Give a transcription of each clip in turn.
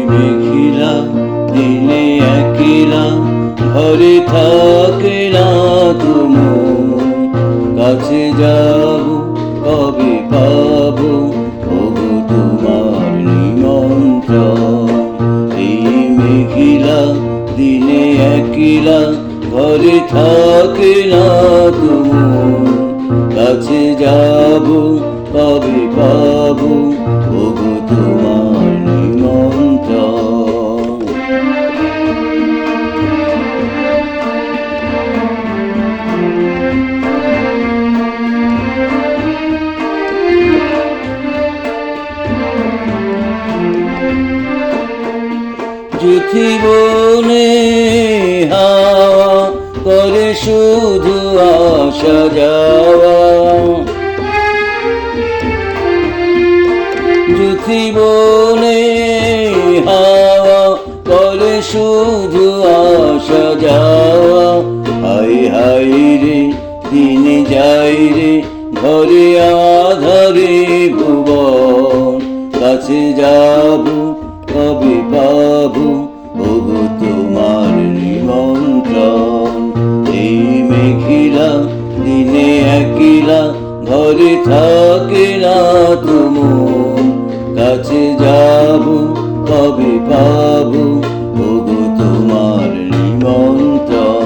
মেঘিলা দিনে একলা ঘরে থাকে না তুমি, কাছে যাব কবে পাবো ওগো তোমার নিমন্ত্রণ। এই মেঘিলা দিনে একলা ঘরে থাকে না তুমি, কাছে যাব কবে পাবো ওগো তোমার নিমন্ত্রণ। জীবনে হাওয়া করে শুধু আসা যাওয়া, জীবনে হাওয়া করে শুধু আসা যাওয়া। হাই হাই রে দিনে যাই রে ঘরে আধারে ভুবন, কাছে যাব কবে পাবো ওগো তোমার নিমন্ত্রণ। এই মেঘিলা দিনে একলা ঘরে থাকে না তুমি, কাছে যাব কবে পাবো ওগো তোমার নিমন্ত্রণ।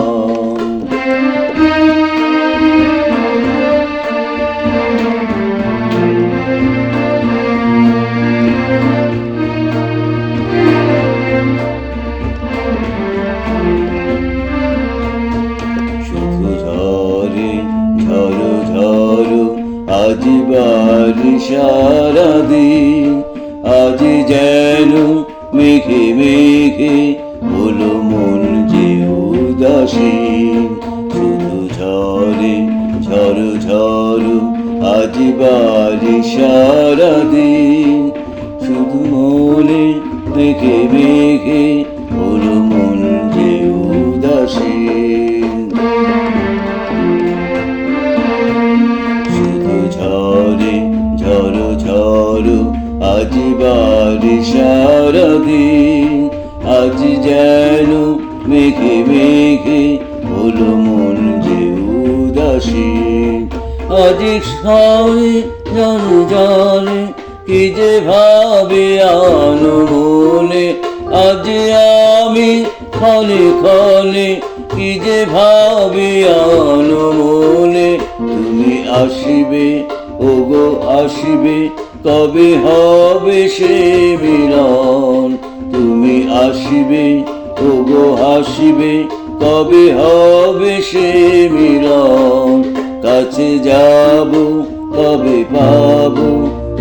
ঝড়ো ঝড়ো আজ বারিশার দিন, আজ যেন মেঘে মেঘে হলো মন যে উদাসীন। শুধু ঝরে ঝড়ো ঝড়ো আজ বারিশার দিন, শুধু মনে মেঘে মেঘে হলো মন যে উদাসীন। ঝরে ঝড়ো ঝড়ো আজ বারিশার দিন, আজ যেন মেঘে মেঘে হলো মন যে উদাসীন। আজ সামনে জানো জানে কি যে ভাবে আনো মনে, আজ আমি ক্ষণে ক্ষণে কি যে ভাবে আনো মনে। তুমি আসিবে ওগো আসিবে কবে হবে সে মিলন, তুমি আসিবে ওগো আসিবে কবে হবে সে মিলন। কাছে যাব কবে পাবো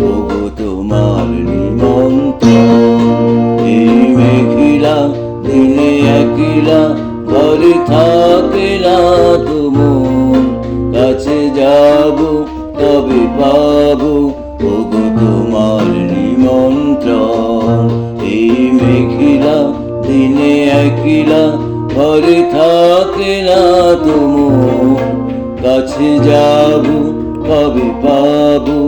ওগো তোমার নিমন্ত্রণ। এই মেঘিলা দিনে একলা ঘরে থাকে না তুমি, কাছে যাব কবে পাবো ওগো তোমার নিমন্ত্রণ। এই মেঘিলা দিনে একলা ঘরে থাকে না তুমি, কাছে যাব কবে পাবো